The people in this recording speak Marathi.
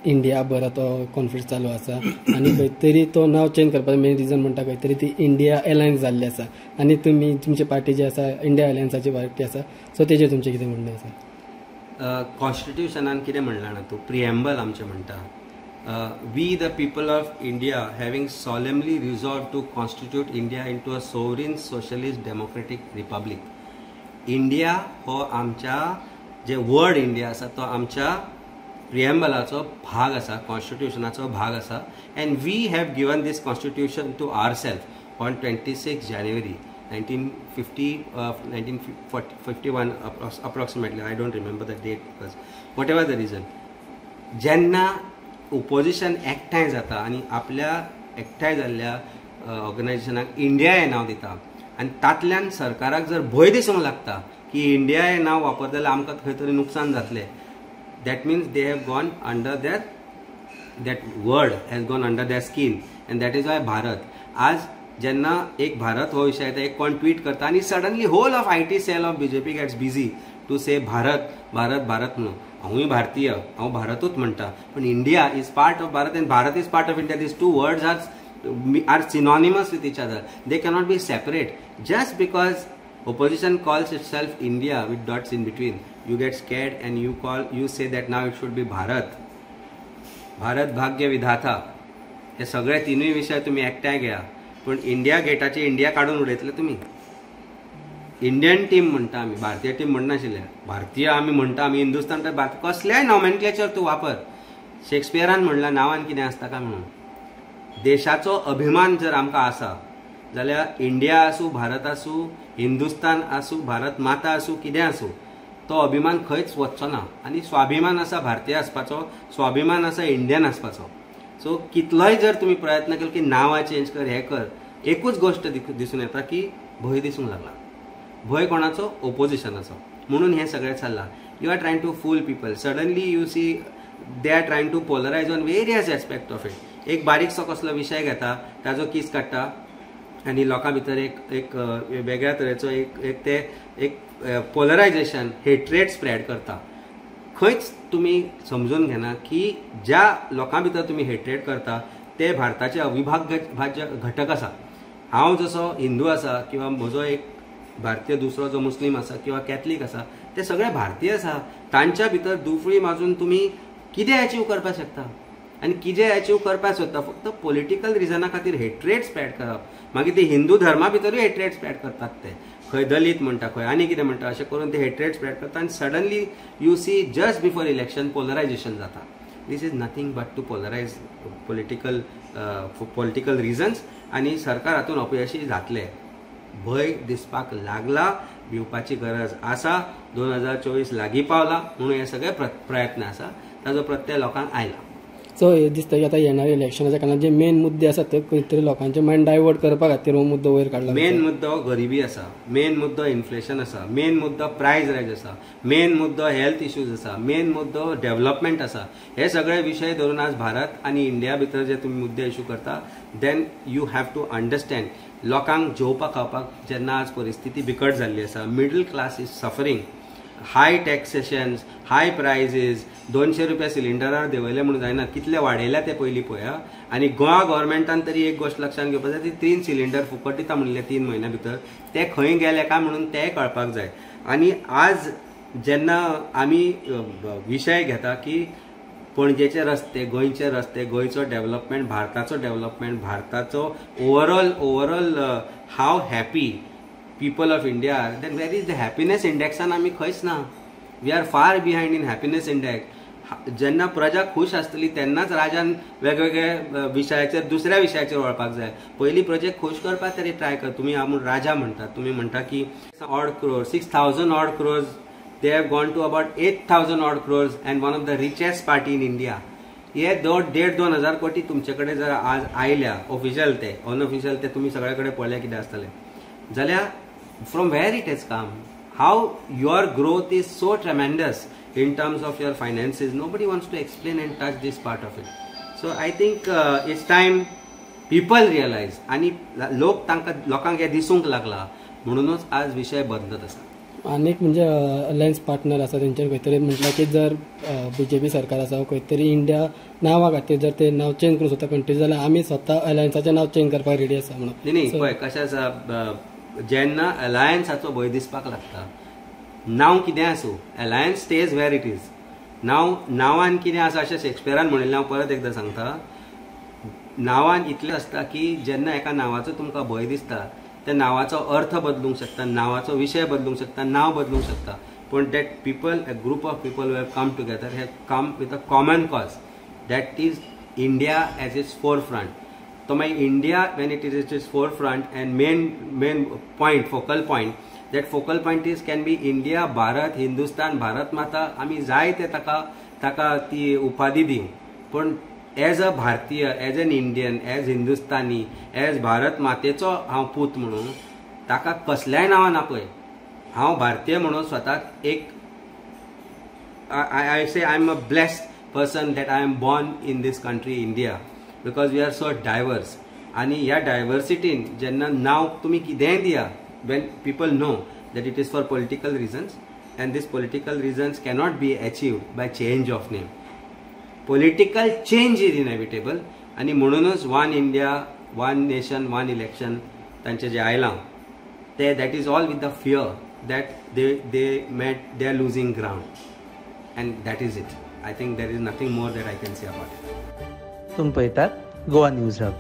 इंडिया बरा तो कॉन्फ्लिक्ट चालू आसा आनी खंय तरी तो नांव चेंज करपाचो मेन रिजन म्हणटा खंय तरी ती इंडिया अलायन्स जाल्ली आसा आनी तुमी तुमची पार्टी जी आसा इंडिया अलायन्साची पार्टी आसा सो तेजेर तुमचें कितें म्हणणें आसा? कॉन्स्टिट्यूशनान कितें म्हणलां ना तूं प्रिएम्बल आमचें म्हणटा we the people of India having solemnly resolve to constitute India into a sovereign socialist democratic republic. India हो आमच्या जे वर्ड इंडिया आसा तो आमच्या प्रिएम्बलाचो भाग आसा, कॉन्स्टिट्यूशनाचो भाग आसा and we have given these constitution to our self on 26 जानेवारी 1951 approximately. I don't remember the date because whatever the reason. जेन्ना ओपोजिशन एकठांय जाता आनी आपल्या एकठांय जाल्ल्या ऑर्गनायझेशनाक इंडिया हें नांव दिता आनी तातल्यान सरकाराक जर भंय दिसूंक लागता की इंडिया हें नांव वापरता जाल्यार आमकां खंय तरी नुकसान जातलें, that means they have gone under that word has gone under their skin and that is why Bharat. आज जेन्ना एक भारत हो विषय येता, एक कोण ट्वीट करता आनी suddenly whole of IT cell of BJP gets busy to say Bharat Bharat Bharat म्हणून. हांवूय भारतीय, हांव भारतूच म्हणटा, पण India is part of Bharat and Bharat is part of India. These two words are synonymous with each other. They cannot be separate. Just because opposition calls itself India with dots in between, you get scared and you say that now it should be Bharat. Bharat भाग्य विधाता हे सगळे तिनूय विषय तुम्ही एकठांय घ्या, पण इंडिया गेटाची इंडिया काढून उडयतले तुम्ही. इंडियन टीम म्हणटा आमी, भारतीय टीम म्हणनाशिल्ले. भारतीय आमी म्हणटा, आमी हिंदुस्तान तर भारत कसल्याय नॉमेनक्लेचर तूं वापर. शेक्सपियरान म्हणला नांवान कितें आसता काय म्हणून. देशाचो अभिमान जर आमकां आसा जाल्यार इंडिया आसूं, भारत आसूं, हिंदुस्तान आसूं, भारत माता आसूं, कितें आसूं, तो अभिमान खंयच वचचो ना. आनी स्वाभिमान आसा भारतीय आसपाचो, स्वाभिमान आसा इंडियन आसपाचो. सो कितलोय जर तुम्ही प्रयत्न केलो की नांवां चेंज कर, हे कर, एकूच गोष्ट दिसून येता की भंय दिसूंक लागला. भंय कोणाचो? ओपोजिशनाचो. म्हणून हे सगळें चल्लां. You are trying to fool people. Suddenly you see they are trying to polarise on various aspect of it. एक बारीकसो कसलो विशय घेता, ताजो किस काडटा आनी लोकां भितर एक वेगळ्या तरेचो एक पोलरायझेशन, हेट्रेड स्प्रेड करता. खंयच तुम्ही समजून घेना की ज्या लोकां भितर तुम्ही हेट्रेड करता ते भारताचे अविभाज्य घटक आसा. हांव जसो हिंदू आसा किंवा म्हजो एक भारतीय दुसरो जो मुस्लीम आसा किंवा कॅथलीक आसा, ते सगळे भारतीय आसा. तांच्या भितर दुफळी माजून तुम्ही कितें अचीव करपाक शकता आनी कितें अचीव करपाक सोदता. फक्त पॉलिटिकल रिजना खातीर हेट्रेड स्प्रेड करप. मागीर ते हिंदू धर्मा भितरूय हेट्रेड स्प्रेड करतात. ते खंय दलित म्हणटा, खंय आनी कितें म्हणटा, अशें करून ते हेट्रेड स्प्रेड करता आनी suddenly you see just before election polarisation जाता. This is nothing but to polarise political reasons आनी सरकार हातूंत अपयशी जातले. भंय दिसपाक लागला, भिवपाची गरज आसा. 2024 लागीं पावला म्हणून हे सगळे प्रयत्न आसा, ताजो प्रत्यय लोकांक आयला. सो दिसता की आता येणाऱ्या इलेक्शनाच्या कारणान जे मेन मुद्दे आसात ते खंय तरी लोकांचे मायंड डायवर्ट करपा खातीर हो मुद्दो वयर काडला. मेन मुद्दो गरिबी आसा, मेन मुद्दो इन्फ्लेशन आसा, मेन मुद्दो प्रायस रायज आसा, मेन मुद्दो हेल्थ इश्यूज आसा, मेन मुद्दो डेव्हलपमेंट आसा. हे सगळे विशय धरून आज भारत आनी इंडिया भितर जे तुम्ही मुद्दे इश्यू करता, then you have to understand लोकांक जेवपाक खावपाक जेन्ना आज परिस्थिती बिकट जाल्ली आसा, middle class is suffering, high taxations, high prices, 200 रुपया सिलिंडरार देंवयले म्हणून जायना, कितले वाडयल्या ते पयलीं पळया. आनी गोवा गव्हर्मेंटान तरी एक गोष्ट लक्षात घेवपाक जाय, ती 3 सिलिंडर फुकट दिता म्हणले 3 म्हयन्या भितर, ते खंय गेले काय म्हणून तें कळपाक जाय. आनी आज जेन्ना आमी विशय घेता की पणजेचे रस्ते, गोंयचे रस्ते, गोंयचो डेव्हलपमेंट, भारताचो डेव्हलपमेंट, भारताचो ओवरऑल हाव happy people of India, then where is the happiness index? आमी खंयच ना. We are far behind in happiness index. जेन्ना प्रजा खुश आसतली तेन्नाच राजान वेगवेगळे विशयाचेर, दुसऱ्या विशयाचेर वळपाक जाय. पयलीं प्रजेक खुश करपाक तरी ट्राय कर. तुमी राजा म्हणटा, तुमी म्हणटा की 6,000 odd crores, they have gone to about 8,000 odd crores and one of the richest party in India. हे 1,500-2,000 कोटी तुमचे कडेन जर आज आयल्या, ऑफिशियल ते, अनऑफिशियल ते तुमी सगळे कडेन पळयल्या कितें आसतलें, जाल्यार from where it has come, how your growth is so tremendous in terms of your finances, nobody wants to explain and touch this part of it. So I think it's time people realize, आणि लोकांक हे दिसूंक लागला म्हणूनच आज विषय बदलत आसा. आनीक म्हणजे अलायन्स पार्टनर आसा तेंच्यानी खंय तरी म्हटल्यार की जर BJP सरकार आसा खंय तरी इंडिया नांवा खातीर जर ते नांव चेंज करूंक सोदता कंट्री जाल्यार आमी स्वता अलायन्साचें नांव चेंज करपाक रेडी आसा म्हणून. न्ही पळय कशें आसा, जेन्ना अलायन्साचो भंय दिसपाक लागता, नांव कितें आसूं, अलायन्स स्टेज वेर इट इज. नांवान कितें आसा अशें शेक्सपियरान म्हणिल्लें हांव परत एकदां सांगता. नांवान इतलें आसता की जेन्ना एका नांवाचो तुमकां भंय दिसता, त्या नांवाचो अर्थ बदलूंक शकता, नांवाचो विशय बदलूंक शकता, नांव बदलूंक शकता. पूण that people, a group of people who have come together have come with a common cause, that is India as its forefront. तो मागीर India when it is its forefront and main point, focal point, that focal point is can be India, Bharat, Hindustan, Bharat Mata. आमी जाय ते ताका ती उपाधी दिवं, पूण एज अ भारतीय, as an Indian, as Hindustani, as Bharat मातेचो हांव पूत म्हणून ताका कसल्याय नांवान आपय. हांव भारतीय म्हणून स्वताक एक I say I am a blessed person that I am born in this country India, because we are so diverse. आनी ह्या डायवर्सिटीन जेन्ना नांव तुमी कितेंय दिया, when people know that it is for political reasons, and this political reasons cannot be achieved by change of name. Political change is inevitable. आणि म्हणूनच one India, one nation, one election तांचे जे आयलां ते that is all with the fear that they are losing ground, and that is it. I think there is nothing more that I can say about it. तुम्ही पळयतात गोवा न्यूज हब.